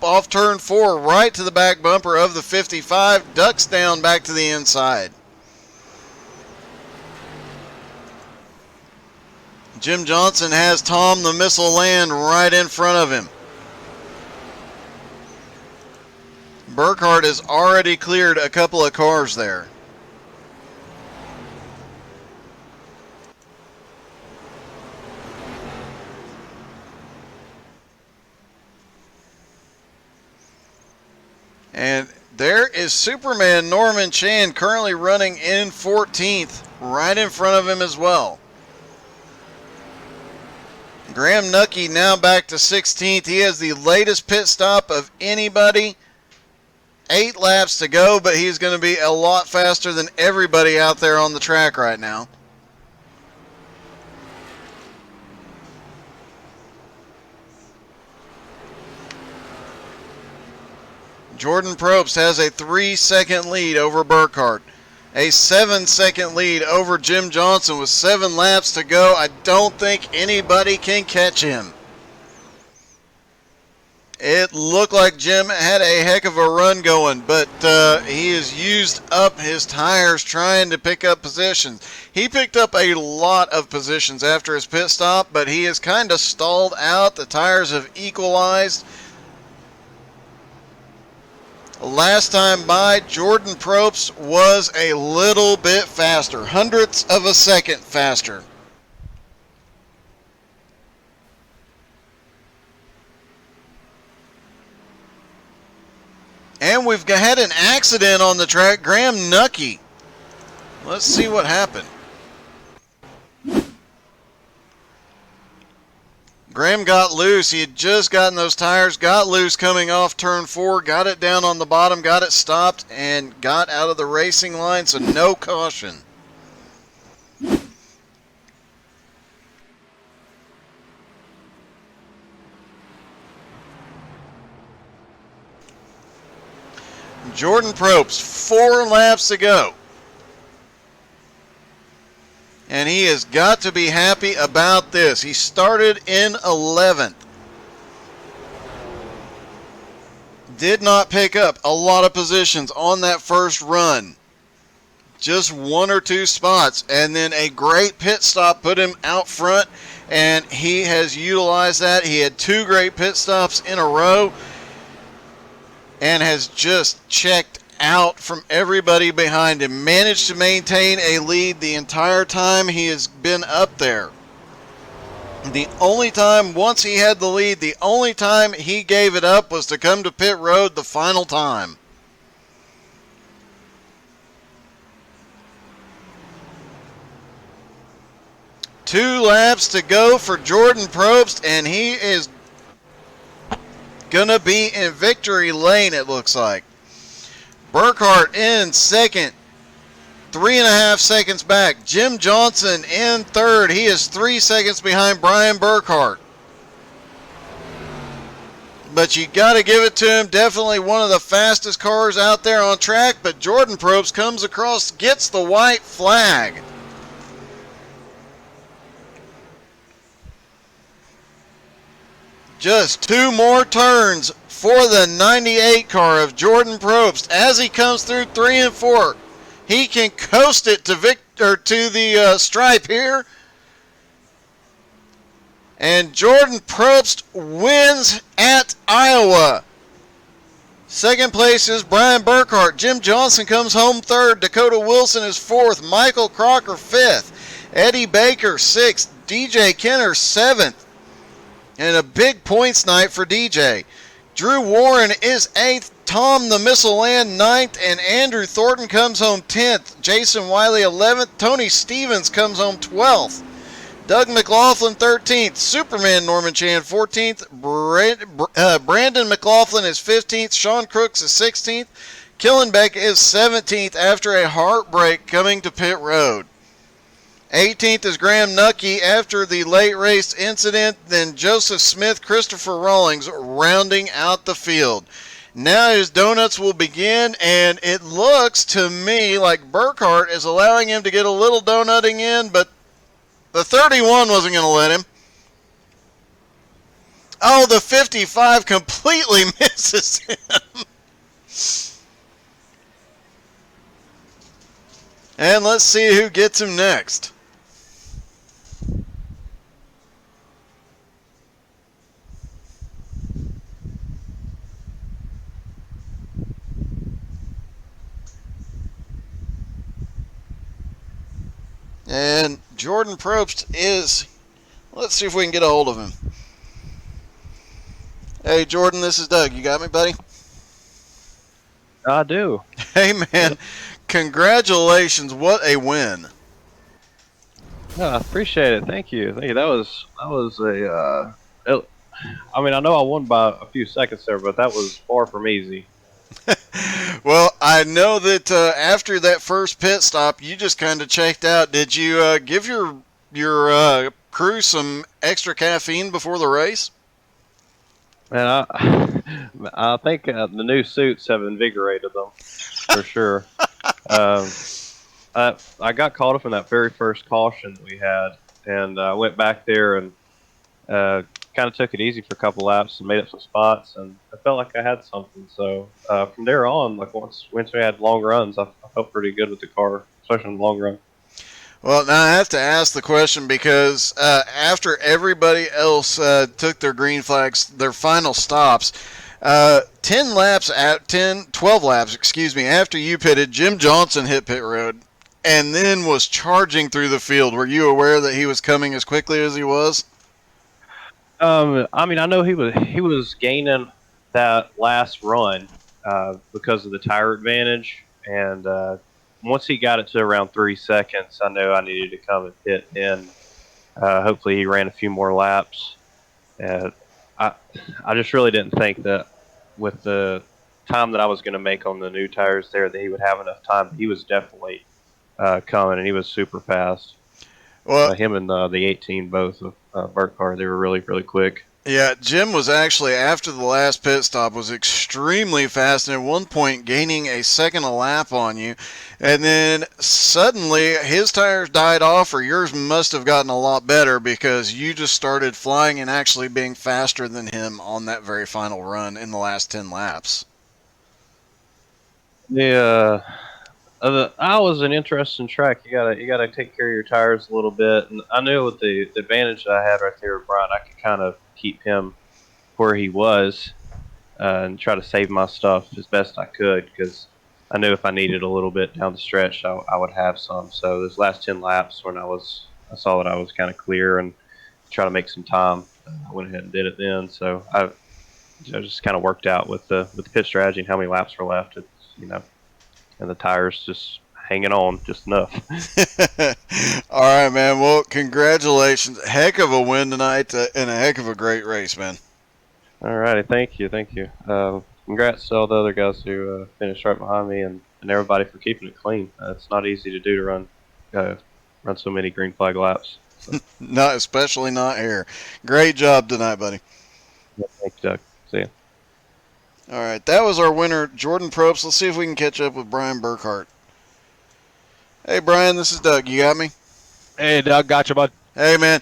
off turn 4 right to the back bumper of the 55, ducks down back to the inside. Jim Johnson has Tom the Missile Land right in front of him. Burkhart has already cleared a couple of cars there. And there is Superman Norman Chan currently running in 14th, right in front of him as well. Graham Nucky now back to 16th. He has the latest pit stop of anybody. 8 laps to go, but he's going to be a lot faster than everybody out there on the track right now. Jordan Probst has a 3-second lead over Burkhart. A 7-second lead over Jim Johnson with 7 laps to go. I don't think anybody can catch him. It looked like Jim had a heck of a run going, but he has used up his tires trying to pick up positions. He picked up a lot of positions after his pit stop, but he has kind of stalled out. The tires have equalized. Last time by, Jordan Probst was a little bit faster, hundredths of a second faster. And we've had an accident on the track. Graham Nucky. Let's see what happened. Graham got loose. He had just gotten those tires, got loose coming off turn 4, got it down on the bottom, got it stopped, and got out of the racing line, so no caution. Jordan Probst, 4 laps to go. And he has got to be happy about this. He started in 11th. Did not pick up a lot of positions on that first run. Just 1 or 2 spots. And then a great pit stop put him out front. And he has utilized that. He had 2 great pit stops in a row. And has just checked out from everybody behind him. Managed to maintain a lead the entire time he has been up there. The only time, once he had the lead, the only time he gave it up was to come to pit road the final time. Two laps to go for Jordan Probst, and he is gonna be in victory lane, it looks like. Burkhart in second, 3.5 seconds back. Jim Johnson in third. He is 3 seconds behind Brian Burkhart. But you got to give it to him. Definitely one of the fastest cars out there on track. But Jordan Probst comes across, gets the white flag. Just 2 more turns for the 98 car of Jordan Probst. As he comes through 3 and 4, he can coast it to the stripe here. And Jordan Probst wins at Iowa. Second place is Brian Burkhart. Jim Johnson comes home third. Dakota Wilson is fourth. Michael Crocker fifth. Eddie Baker sixth. DJ Kenner seventh. And a big points night for DJ. Drew Warren is 8th, Tom the Missile Land 9th, and Andrew Thornton comes home 10th. Jason Wiley 11th, Tony Stevens comes home 12th. Doug McLaughlin 13th, Superman Norman Chan 14th, Brandon McLaughlin is 15th, Sean Crooks is 16th, Killenbeck is 17th after a heartbreak coming to pit road. 18th is Graham Nucky after the late race incident. Then Joseph Smith, Christopher Rawlings rounding out the field. Now his donuts will begin, and it looks to me like Burkhart is allowing him to get a little donutting in, but the 31 wasn't going to let him. Oh, the 55 completely misses him. And let's see who gets him next. And Jordan Probst is, let's see if we can get a hold of him. Hey, Jordan, this is Doug. You got me, buddy? I do. Hey, man, congratulations. What a win. I appreciate it. Thank you. Thank you. That was a, I mean, I know I won by a few seconds there, but that was far from easy. Well, I know that after that first pit stop, you just kind of checked out. Did you give your crew some extra caffeine before the race? Man, I think the new suits have invigorated them for sure. I got caught up in that very first caution that we had, and I went back there and kind of took it easy for a couple laps and made up some spots, and I felt like I had something. So from there on, like once we had long runs, I felt pretty good with the car, especially in the long run. Well, now I have to ask the question because after everybody else took their green flags, their final stops, 12 laps, after you pitted, Jim Johnson hit pit road and then was charging through the field. Were you aware that he was coming as quickly as he was? I mean, I know he was gaining that last run, because of the tire advantage. And once he got it to around 3 seconds, I knew I needed to come and pit in. Hopefully, he ran a few more laps. Uh, I I just really didn't think that with the time that I was going to make on the new tires there that he would have enough time. He was definitely coming, and he was super fast. Well, Him and the 18 both of Burkhardt, they were really really quick. yeah, Jim was actually, after the last pit stop, was extremely fast, and at one point gaining a second a lap on you. And then suddenly his tires died off, or yours must have gotten a lot better because you just started flying and actually being faster than him on that very final run in the last 10 laps. Yeah, I was an interesting track. You gotta take care of your tires a little bit, and I knew with the advantage that I had right there with Brian, I could kind of keep him where he was and try to save my stuff as best I could because I knew if I needed a little bit down the stretch, I would have some. So those last 10 laps, when I saw that I was kind of clear and try to make some time, I went ahead and did it then. So I just kind of worked out with the pit strategy and how many laps were left. It's and the tires just hanging on just enough. All right, man. Well, congratulations. Heck of a win tonight and a heck of a great race, man. All righty, thank you. Congrats to all the other guys who finished right behind me, and everybody for keeping it clean. It's not easy to do to uh, run so many green flag laps. So, Not especially not here. Great job tonight, buddy. yeah, thank you, Doug. See ya. All right, that was our winner, Jordan Probst. Let's see if we can catch up with Brian Burkhart. Hey, Brian, this is Doug. You got me? Hey, Doug, gotcha, bud. Hey, man.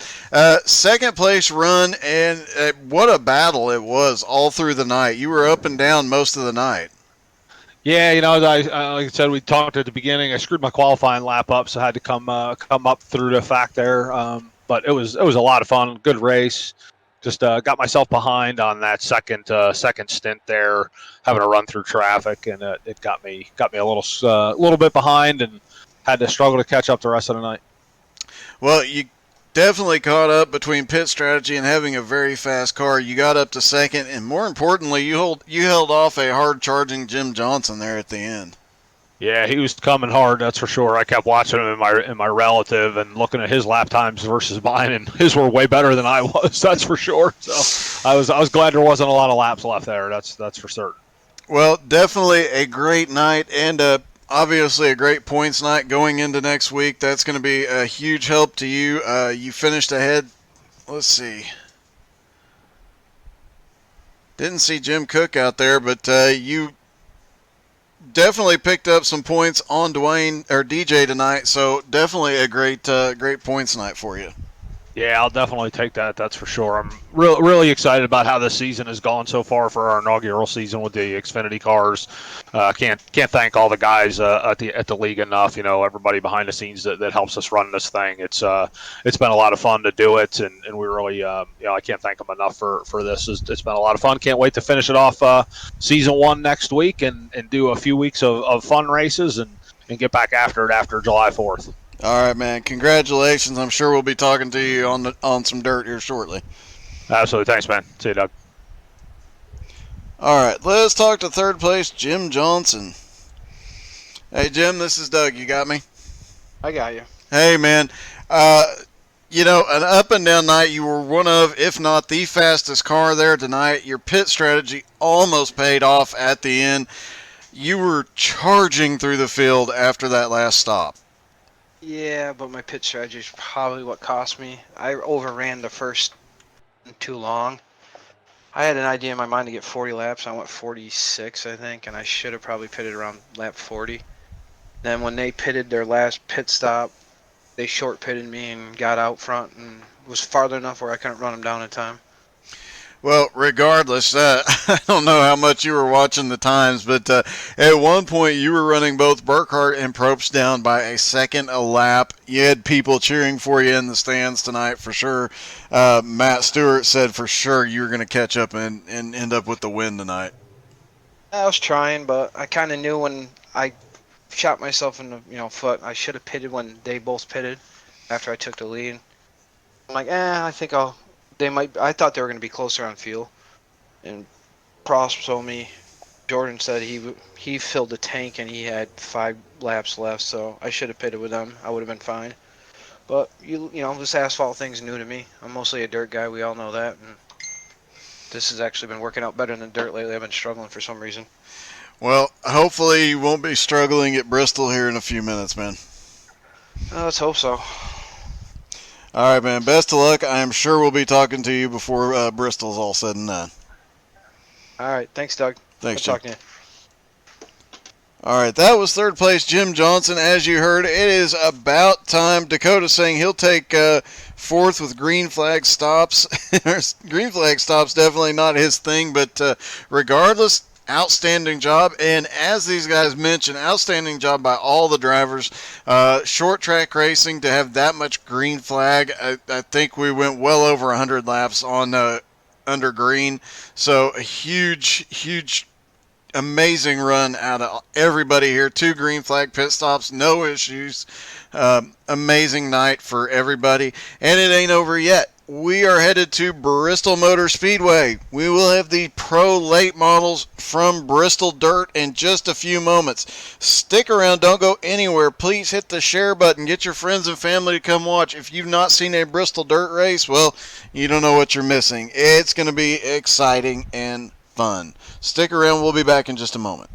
Second place run, and what a battle it was all through the night. You were up and down most of the night. Yeah, like I said, we talked at the beginning. I screwed my qualifying lap up, so I had to come up through the fact there. But it was a lot of fun, good race. Just got myself behind on that second stint there, having to run through traffic, and it got me a little bit behind, and had to struggle to catch up the rest of the night. Well, you definitely caught up between pit strategy and having a very fast car. You got up to second, and more importantly, you held off a hard charging Jim Johnson there at the end. Yeah, he was coming hard, that's for sure. I kept watching him in my relative and looking at his lap times versus mine, and his were way better than I was. That's for sure. So I was glad there wasn't a lot of laps left there. That's for certain. Well, definitely a great night, and obviously a great points night going into next week. That's going to be a huge help to you. You finished ahead. Let's see. Didn't see Jim Cook out there, but you definitely picked up some points on Dwayne or DJ tonight. So definitely a great points night for you. Yeah, I'll definitely take that. That's for sure. I'm really excited about how this season has gone so far for our inaugural season with the Xfinity cars. Can't thank all the guys at the league enough. Everybody behind the scenes that helps us run this thing. It's been a lot of fun to do it, and we really I can't thank them enough for this. It's been a lot of fun. Can't wait to finish it off season one next week and do a few weeks of fun races and get back after it after July 4th. All right, man. Congratulations. I'm sure we'll be talking to you on some dirt here shortly. Absolutely. Thanks, man. See you, Doug. All right, let's talk to third place, Jim Johnson. Hey, Jim, this is Doug. You got me? I got you. Hey, man. An up and down night. You were one of, if not the fastest car there tonight. Your pit strategy almost paid off at the end. You were charging through the field after that last stop. Yeah, but my pit strategy is probably what cost me. I overran the first too long. I had an idea in my mind to get 40 laps. I went 46, I think, and I should have probably pitted around lap 40. Then when they pitted their last pit stop, they short pitted me and got out front and was farther enough where I couldn't run them down in time. Well, regardless, I don't know how much you were watching the times, but at one point you were running both Burkhart and Probst down by a second a lap. You had people cheering for you in the stands tonight for sure. Matt Stewart said for sure you were going to catch up and end up with the win tonight. I was trying, but I kind of knew when I shot myself in the foot. I should have pitted when they both pitted after I took the lead. I'm like, I think they might. I thought they were going to be closer on fuel, and Prost told me Jordan said he filled the tank and he had 5 laps left, so I should have pitted with them. I would have been fine. But you know, this asphalt thing's new to me. I'm mostly a dirt guy. We all know that. And this has actually been working out better than dirt lately. I've been struggling for some reason. Well, hopefully you won't be struggling at Bristol here in a few minutes, man. Let's hope so. All right, man. Best of luck. I am sure we'll be talking to you before Bristol's all said and done. All right. Thanks, Doug. Thanks, Good Jim. talking to you. All right, that was third place Jim Johnson. As you heard, it is about time. Dakota saying he'll take fourth with green flag stops. Green flag stops definitely not his thing, but regardless, outstanding job. And as these guys mentioned, outstanding job by all the drivers. Short track racing to have that much green flag. I think we went well over 100 laps on under green. So a huge amazing run out of everybody here. 2 green flag pit stops, no issues. Amazing night for everybody. And it ain't over yet. We are headed to Bristol Motor Speedway. We will have the pro late models from Bristol Dirt in just a few moments. Stick around, don't go anywhere. Please hit the share button. Get your friends and family to come watch. If you've not seen a Bristol Dirt race, well, you don't know what you're missing. It's going to be exciting and fun. Stick around. We'll be back in just a moment.